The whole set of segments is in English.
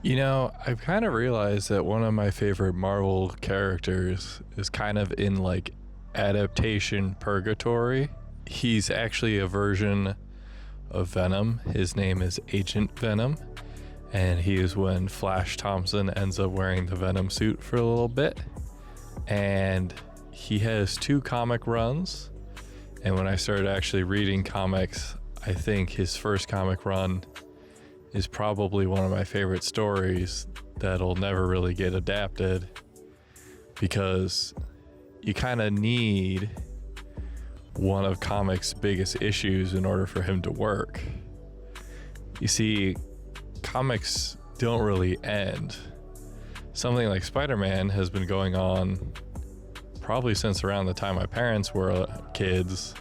You know, I've kind of realized that one of my favorite Marvel characters is kind of in like adaptation purgatory. He's actually a version of Venom. His name is Agent Venom, and he is when Flash Thompson ends up wearing the Venom suit for a little bit. And he has two comic runs. And when I started actually reading comics, I think his first comic run is probably one of my favorite stories that'll never really get adapted, because you kind of need one of comics' biggest issues in order for him to work. You see, comics don't really end. Something like Spider-Man has been going on probably since around the time my parents were kids,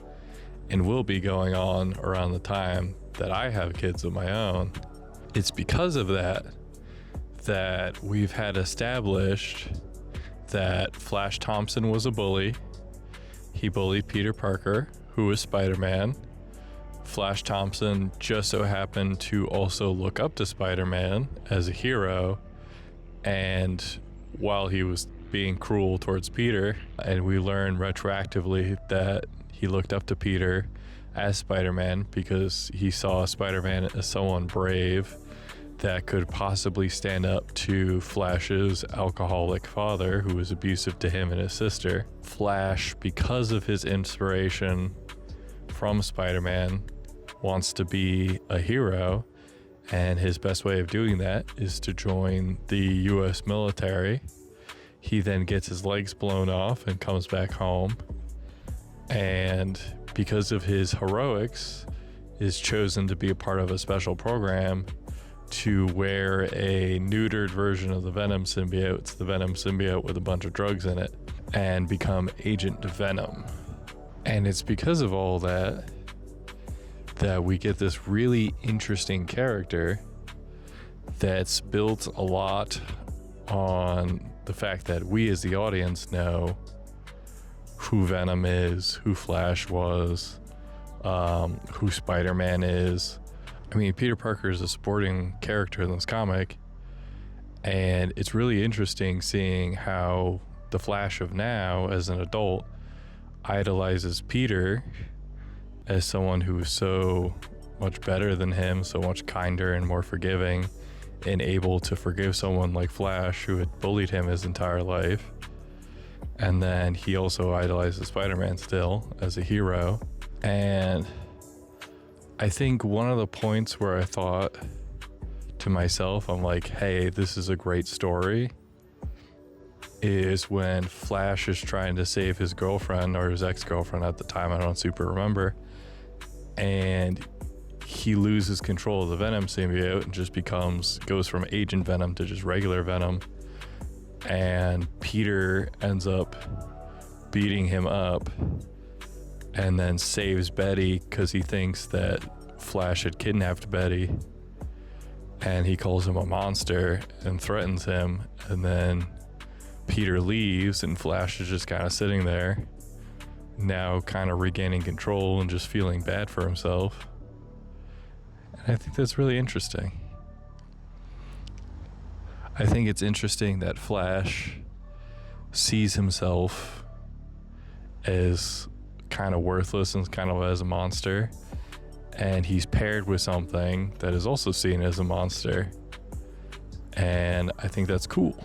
and will be going on around the time that I have kids of my own. It's because of that we've had established that Flash Thompson was a bully. He bullied Peter Parker, who was Spider-Man. Flash Thompson just so happened to also look up to Spider-Man as a hero, and while he was being cruel towards Peter, and we learn retroactively that he looked up to Peter as Spider-Man because he saw Spider-Man as someone brave that could possibly stand up to Flash's alcoholic father, who was abusive to him and his sister. Flash, because of his inspiration from Spider-Man, wants to be a hero, and his best way of doing that is to join the US military. He then gets his legs blown off and comes back home, and because of his heroics, is chosen to be a part of a special program to wear a neutered version of the Venom symbiote. It's the Venom symbiote with a bunch of drugs in it, and become Agent Venom. And it's because of all that we get this really interesting character that's built a lot on the fact that we as the audience know who Venom is, who Flash was, who Spider-Man is. I mean, Peter Parker is a supporting character in this comic, and it's really interesting seeing how the Flash of now, as an adult, idolizes Peter as someone who is so much better than him, so much kinder and more forgiving, and able to forgive someone like Flash, who had bullied him his entire life. And then he also idolizes Spider-Man still as a hero. And I think one of the points where I thought to myself, I'm like, hey, this is a great story, is when Flash is trying to save his girlfriend, or his ex-girlfriend at the time, I don't super remember, and he loses control of the Venom symbiote and just goes from Agent Venom to just regular Venom, and Peter ends up beating him up and then saves Betty because he thinks that Flash had kidnapped Betty, and he calls him a monster and threatens him, and then Peter leaves and Flash is just kind of sitting there, now kind of regaining control and just feeling bad for himself. And I think that's really interesting. I think it's interesting that Flash sees himself as kind of worthless and kind of as a monster, and he's paired with something that is also seen as a monster, and I think that's cool.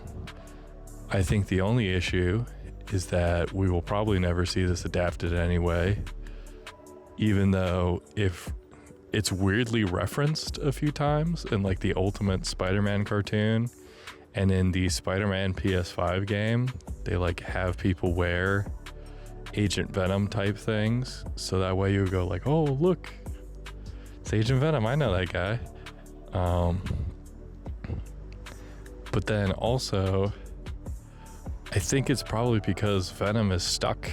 I think the only issue is that we will probably never see this adapted anyway, even though if it's weirdly referenced a few times in like the Ultimate Spider-Man cartoon, and in the Spider-Man PS5 game, they like have people wear Agent Venom type things, so that way you would go like, oh look, it's Agent Venom, I know that guy. But then also, I think it's probably because Venom is stuck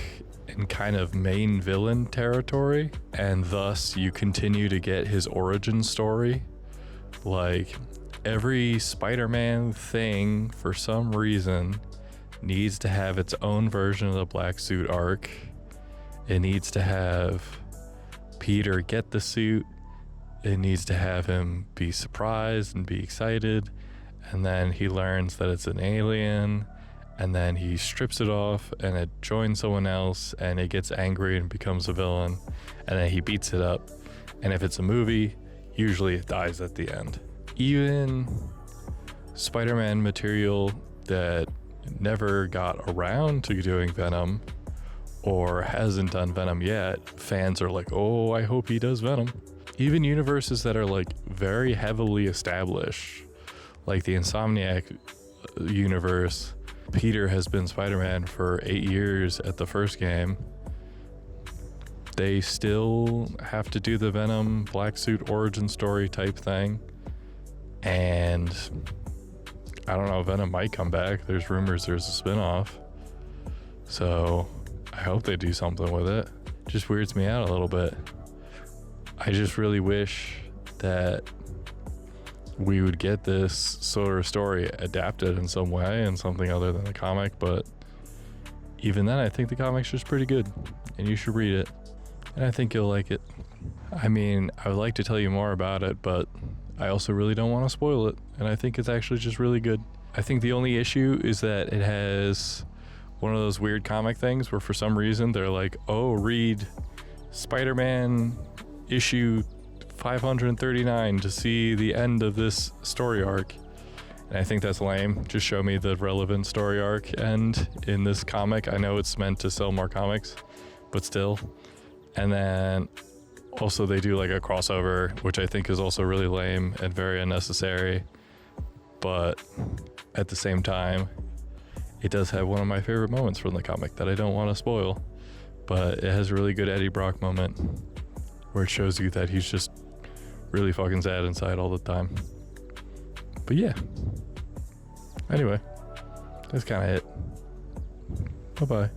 in kind of main villain territory, and thus you continue to get his origin story. Like, every Spider-Man thing, for some reason, needs to have its own version of the Black Suit arc. It needs to have Peter get the suit. It needs to have him be surprised and be excited. and then he learns that it's an alien, and then he strips it off and it joins someone else, and it gets angry and becomes a villain, and then he beats it up. And if it's a movie, usually it dies at the end. Even Spider-Man material that never got around to doing Venom or hasn't done Venom yet, fans are like, oh, I hope he does Venom. Even universes that are like very heavily established, like the Insomniac universe, Peter has been Spider-Man for 8 years at the first game. They still have to do the Venom black suit origin story type thing. And I don't know, Venom might come back. There's rumors there's a spin-off. So I hope they do something with it. Just weirds me out a little bit. I just really wish that we would get this sort of story adapted in some way and something other than the comic, but even then I think the comic's just pretty good and you should read it, and I think you'll like it. I mean, I would like to tell you more about it, but I also really don't want to spoil it, and I think it's actually just really good. I think the only issue is that it has one of those weird comic things where for some reason they're like, oh, read Spider-Man issue 539 to see the end of this story arc. And I think that's lame. Just show me the relevant story arc end in this comic. I know it's meant to sell more comics, but still. And then also they do like a crossover, which I think is also really lame and very unnecessary. But at the same time, it does have one of my favorite moments from the comic that I don't want to spoil. But it has a really good Eddie Brock moment where it shows you that he's just really fucking sad inside all the time. But yeah. Anyway, that's kind of it. Bye-bye.